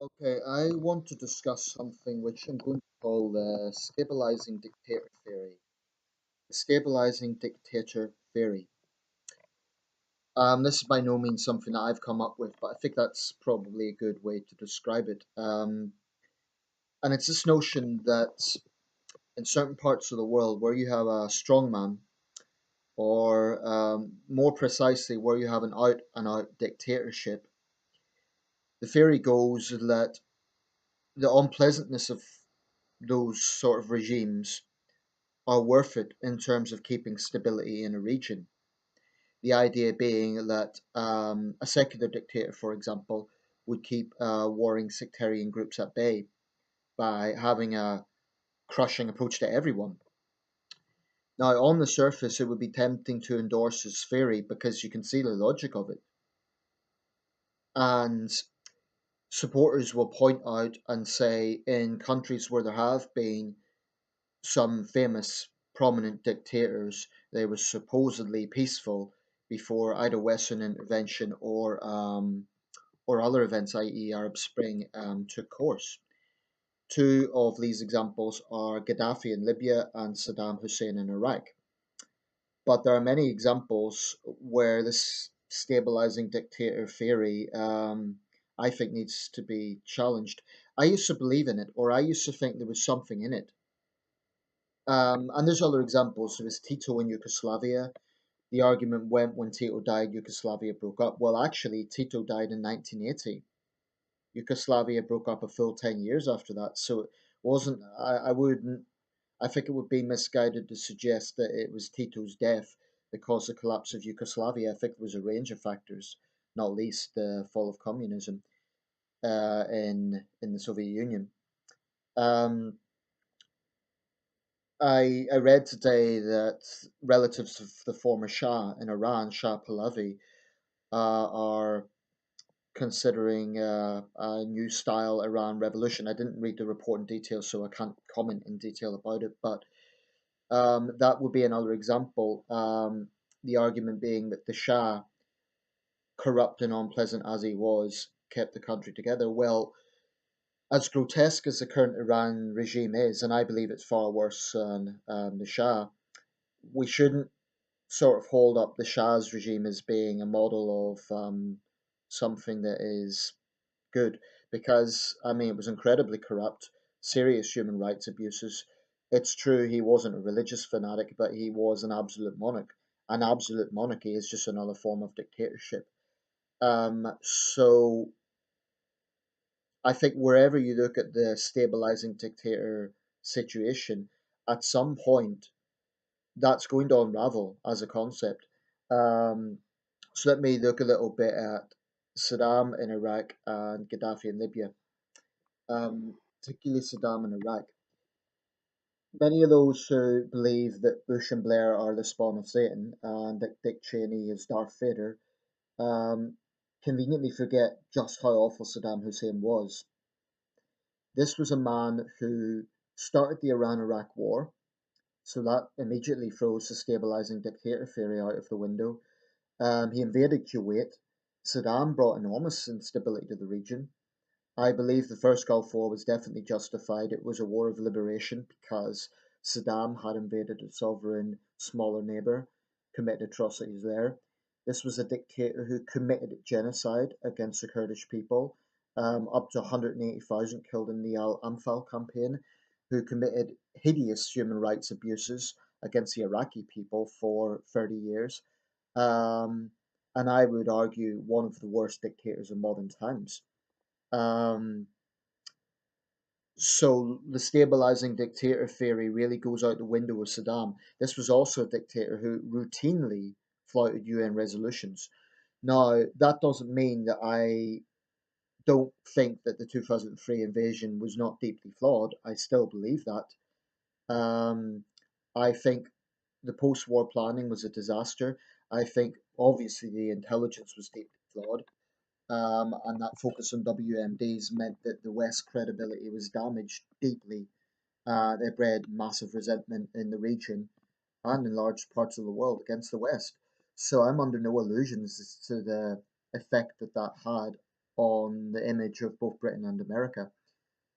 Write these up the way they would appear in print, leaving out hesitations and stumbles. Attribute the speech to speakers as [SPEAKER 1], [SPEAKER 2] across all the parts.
[SPEAKER 1] Okay, I want to discuss something which I'm going to call the stabilizing dictator theory. The stabilizing dictator theory. This is by no means something that I've come up with, but I think that's probably a good way to describe it. And it's this notion that in certain parts of the world where you have a strong man, or more precisely, where you have an out and out dictatorship, the theory goes that the unpleasantness of those sort of regimes are worth it in terms of keeping stability in a region. The idea being that a secular dictator, for example, would keep warring sectarian groups at bay by having a crushing approach to everyone. Now, on the surface, it would be tempting to endorse his theory because you can see the logic of it. And supporters will point out and say in countries where there have been some famous prominent dictators, they were supposedly peaceful before either Western intervention or other events, i.e., Arab Spring, took course. Two of these examples are Gaddafi in Libya and Saddam Hussein in Iraq. But there are many examples where this stabilizing dictator theory, I think, needs to be challenged. I used to believe in it, or I used to think there was something in it. And there's other examples. There was Tito in Yugoslavia. The argument went when Tito died, Yugoslavia broke up. Well, actually, Tito died in 1980. Yugoslavia broke up a full 10 years after that. So it wasn't, I wouldn't, I think it would be misguided to suggest that it was Tito's death that caused the collapse of Yugoslavia. I think there was a range of factors, not least the fall of communism in the Soviet Union. Um, I read today that relatives of the former Shah in Iran, Shah Pahlavi, are considering a new style Iran revolution. I didn't read the report in detail, so I can't comment in detail about it, but that would be another example. The argument being that the Shah, corrupt and unpleasant as he was, kept the country together. Well, as grotesque as the current Iran regime is, and I believe it's far worse than the Shah, we shouldn't sort of hold up the Shah's regime as being a model of something that is good, because I mean it was incredibly corrupt, serious human rights abuses. It's true he wasn't a religious fanatic, but he was an absolute monarch. An absolute monarchy is just another form of dictatorship. So I think wherever you look at the stabilizing dictator situation, at some point that's going to unravel as a concept. Um, so let me look a little bit at Saddam in Iraq and Gaddafi in Libya, particularly Saddam in Iraq. Many of those who believe that Bush and Blair are the spawn of Satan and that Dick Cheney is Darth Vader conveniently forget just how awful Saddam Hussein was. This was a man who started the Iran Iraq War, so that immediately throws the stabilizing dictator theory out of the window. He invaded Kuwait. Saddam brought enormous instability to the region. I believe the first Gulf War was definitely justified. It was a war of liberation because Saddam had invaded a sovereign, smaller neighbor, committed atrocities there. This was a dictator who committed genocide against the Kurdish people, up to 180,000 killed in the Al Anfal campaign, who committed hideous human rights abuses against the Iraqi people for 30 years. Um, and I would argue one of the worst dictators of modern times. Um, so the stabilizing dictator theory really goes out the window with Saddam. This was also a dictator who routinely flouted UN resolutions. Now, that doesn't mean that I don't think that the 2003 invasion was not deeply flawed. I still believe that. Um, I think the post war planning was a disaster. I think obviously the intelligence was deeply flawed. And that focus on WMDs meant that the West's credibility was damaged deeply. They bred massive resentment in the region and in large parts of the world against the West. So I'm under no illusions as to the effect that that had on the image of both Britain and America.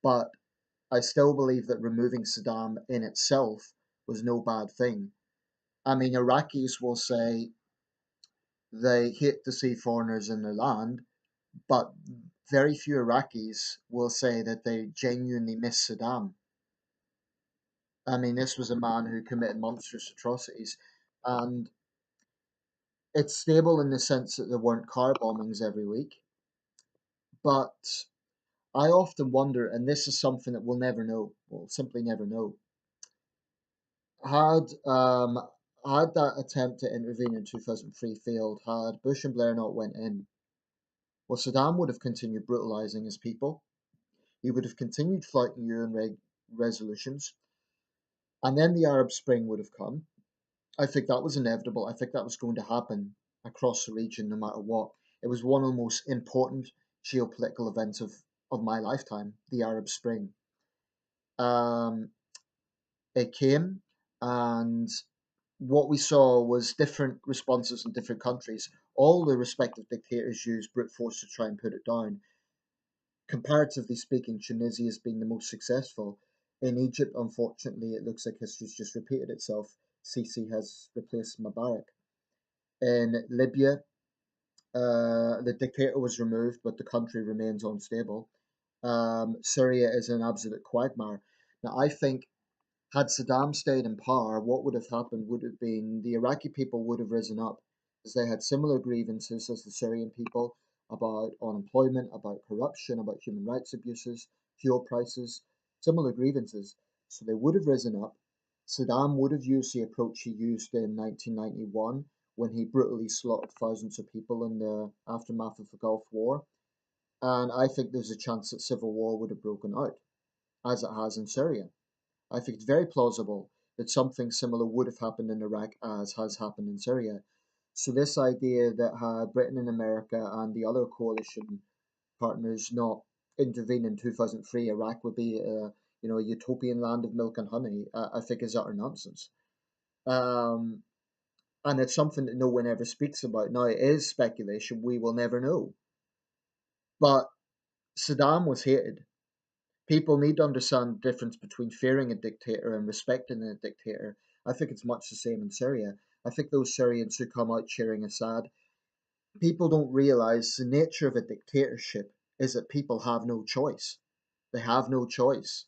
[SPEAKER 1] But I still believe that removing Saddam in itself was no bad thing. I mean, Iraqis will say they hate to see foreigners in their land, but very few Iraqis will say that they genuinely miss Saddam. I mean, this was a man who committed monstrous atrocities, and it's stable in the sense that there weren't car bombings every week. But I often wonder, and this is something that we'll never know, we'll simply never know. Had had that attempt to intervene in 2003 failed, had Bush and Blair not went in, well, Saddam would have continued brutalizing his people. He would have continued flouting UN resolutions, and then the Arab Spring would have come. I think that was inevitable. I think that was going to happen across the region no matter what. It was one of the most important geopolitical events of my lifetime, the Arab Spring. Um, it came, and what we saw was different responses in different countries. All the respective dictators used brute force to try and put it down. Comparatively speaking, Tunisia has been the most successful. In Egypt, unfortunately, it looks like history's just repeated itself. Sisi has replaced Mubarak. In Libya, the dictator was removed, but the country remains unstable. Syria is an absolute quagmire. Now, I think had Saddam stayed in power, what would have happened would have been the Iraqi people would have risen up because they had similar grievances as the Syrian people about unemployment, about corruption, about human rights abuses, fuel prices, similar grievances. So they would have risen up. Saddam would have used the approach he used in 1991 when he brutally slaughtered thousands of people in the aftermath of the Gulf War. And I think there's a chance that civil war would have broken out, as it has in Syria. I think it's very plausible that something similar would have happened in Iraq as has happened in Syria. So this idea that had Britain and America and the other coalition partners not intervened in 2003, Iraq would be a utopian land of milk and honey. I think is utter nonsense. Um, and it's something that no one ever speaks about. Now it is speculation. We will never know. But Saddam was hated. People need to understand the difference between fearing a dictator and respecting a dictator. I think it's much the same in Syria. I think those Syrians who come out cheering Assad, people don't realize the nature of a dictatorship is that people have no choice. They have no choice.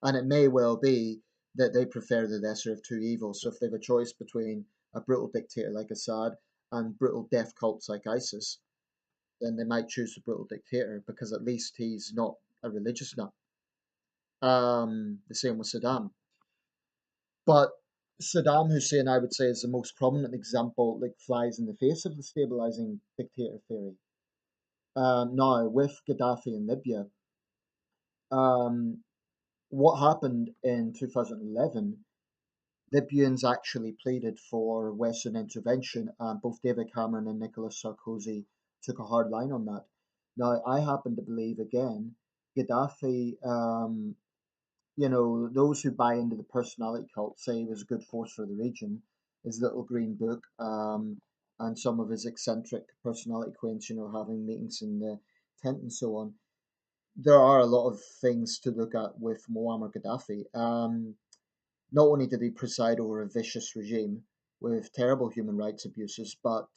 [SPEAKER 1] And it may well be that they prefer the lesser of two evils. So if they have a choice between a brutal dictator like Assad and brutal death cults like ISIS, then they might choose the brutal dictator because at least he's not a religious nut. The same with Saddam. But Saddam Hussein, I would say, is the most prominent example that flies in the face of the stabilizing dictator theory. Now, with Gaddafi in Libya, um, what happened in 2011, Libyans actually pleaded for Western intervention, and both David Cameron and Nicolas Sarkozy took a hard line on that. Now, I happen to believe, again, Gaddafi those who buy into the personality cult say he was a good force for the region. His little green book, and some of his eccentric personality quaints, having meetings in the tent and so on. There are a lot of things to look at with Muammar Gaddafi. Not only did he preside over a vicious regime with terrible human rights abuses, but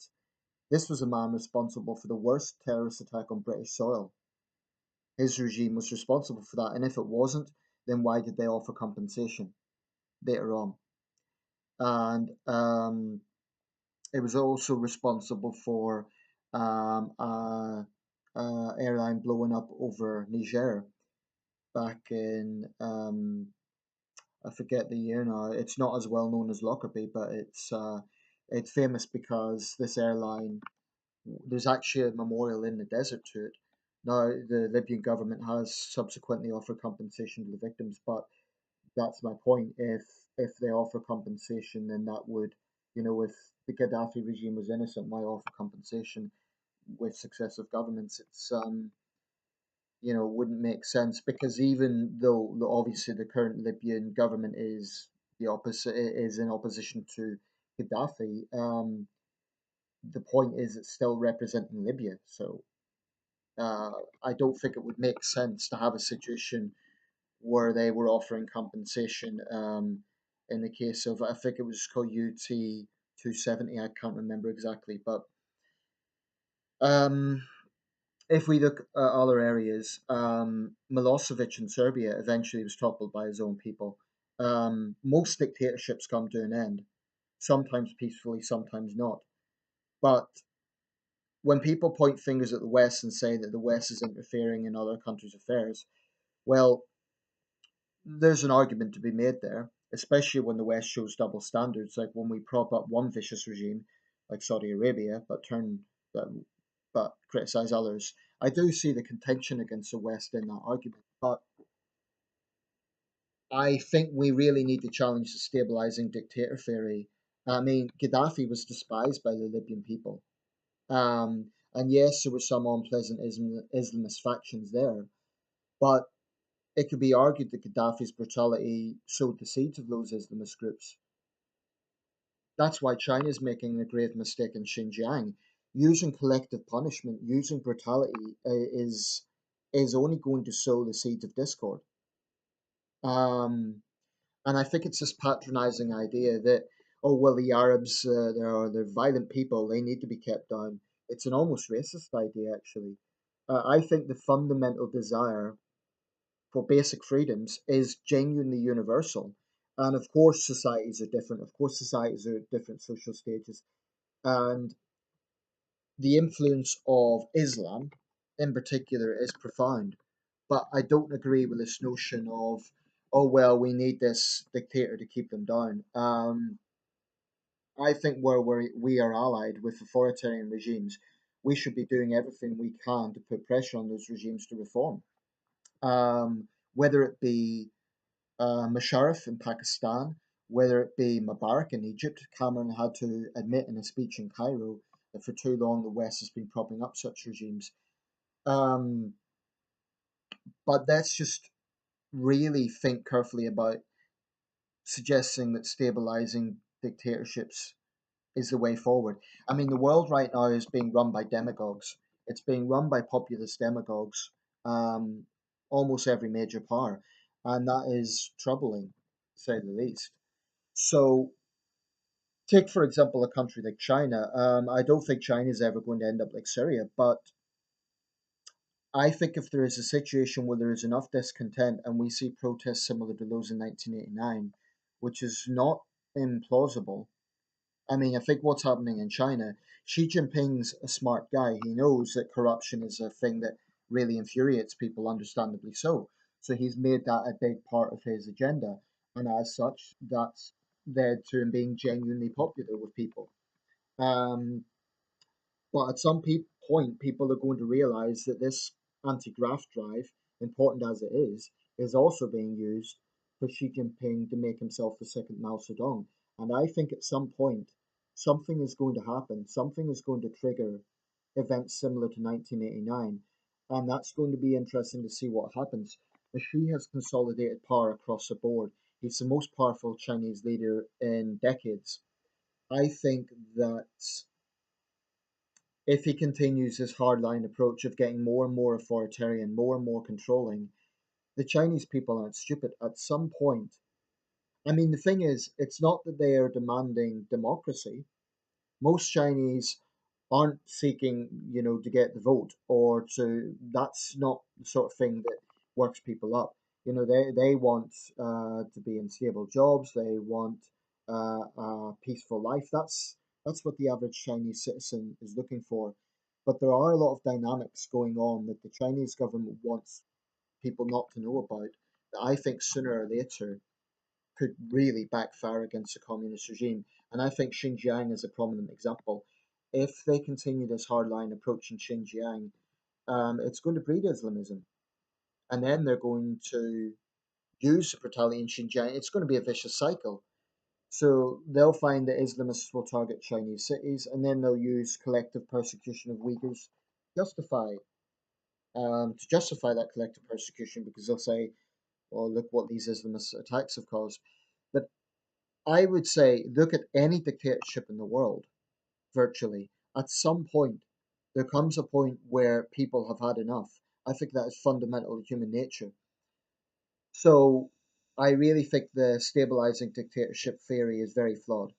[SPEAKER 1] this was a man responsible for the worst terrorist attack on British soil. His regime was responsible for that, and if it wasn't, then why did they offer compensation later on? And it was also responsible for a airline blowing up over Niger back in I forget the year now. It's not as well known as Lockerbie, but it's famous because this airline, there's actually a memorial in the desert to it. Now the Libyan government has subsequently offered compensation to the victims, but that's my point. If they offer compensation, then that would, if the Gaddafi regime was innocent, why offer compensation with successive governments? It's wouldn't make sense because even though obviously the current Libyan government is the opposite, is in opposition to Gaddafi, the point is it's still representing Libya. So Uh, I don't think it would make sense to have a situation where they were offering compensation. In the case of, I think it was called UT 270, I can't remember exactly, but um, if we look at other areas, Milosevic in Serbia eventually was toppled by his own people. Most dictatorships come to an end, sometimes peacefully, sometimes not. But when people point fingers at the West and say that the West is interfering in other countries' affairs, well, there's an argument to be made there, especially when the West shows double standards, like when we prop up one vicious regime like Saudi Arabia, but criticize others. I do see the contention against the West in that argument, but I think we really need to challenge the stabilizing dictator theory. I mean, Gaddafi was despised by the Libyan people. And yes, there were some unpleasant Islamist factions there, but it could be argued that Gaddafi's brutality sowed the seeds of those Islamist groups. That's why China is making a grave mistake in Xinjiang. Using collective punishment, using brutality is only going to sow the seeds of discord. Um, and I think it's this patronizing idea that, oh well, the Arabs, they're violent people, they need to be kept down. It's an almost racist idea, actually. I think the fundamental desire for basic freedoms is genuinely universal. And of course, societies are different. Of course, societies are at different social stages. And the influence of Islam in particular is profound. But I don't agree with this notion of, oh, well, we need this dictator to keep them down. I think where we are allied with authoritarian regimes, we should be doing everything we can to put pressure on those regimes to reform. Whether it be Musharraf in Pakistan, whether it be Mubarak in Egypt. Cameron had to admit in a speech in Cairo that for too long the West has been propping up such regimes. Um, but let's just really think carefully about suggesting that stabilizing dictatorships is the way forward. I mean, the world right now is being run by demagogues. It's being run by populist demagogues, um, almost every major power, and that is troubling, to say the least. So, take for example a country like China. I don't think China is ever going to end up like Syria, but I think if there is a situation where there is enough discontent and we see protests similar to those in 1989, which is not implausible. I mean, I think what's happening in China, Xi Jinping's a smart guy. He knows that corruption is a thing that really infuriates people, understandably so. So he's made that a big part of his agenda. And as such, that's led to him being genuinely popular with people. Um, but at some point, people are going to realize that this anti graft drive, important as it is also being used for Xi Jinping to make himself the second Mao Zedong. And I think at some point, something is going to happen. Something is going to trigger events similar to 1989. And that's going to be interesting to see what happens. But Xi has consolidated power across the board. He's the most powerful Chinese leader in decades. I think that if he continues his hardline approach of getting more and more authoritarian, more and more controlling, the Chinese people aren't stupid. At some point, I mean, the thing is, it's not that they are demanding democracy. Most Chinese aren't seeking, to get the vote or to. That's not the sort of thing that works people up. They want to be in stable jobs. They want a peaceful life. That's what the average Chinese citizen is looking for. But there are a lot of dynamics going on that the Chinese government wants people not to know about that I think sooner or later could really backfire against the communist regime. And I think Xinjiang is a prominent example. If they continue this hardline approach in Xinjiang, it's going to breed Islamism. And then they're going to use the brutality in Xinjiang. It's going to be a vicious cycle. So they'll find that Islamists will target Chinese cities, and then they'll use collective persecution of Uyghurs justify to justify that collective persecution because they'll say, "Well, look what these Islamist attacks have caused." But I would say, look at any dictatorship in the world, virtually, at some point. There comes a point where people have had enough. I think that is fundamental to human nature. So I really think the stabilizing dictatorship theory is very flawed.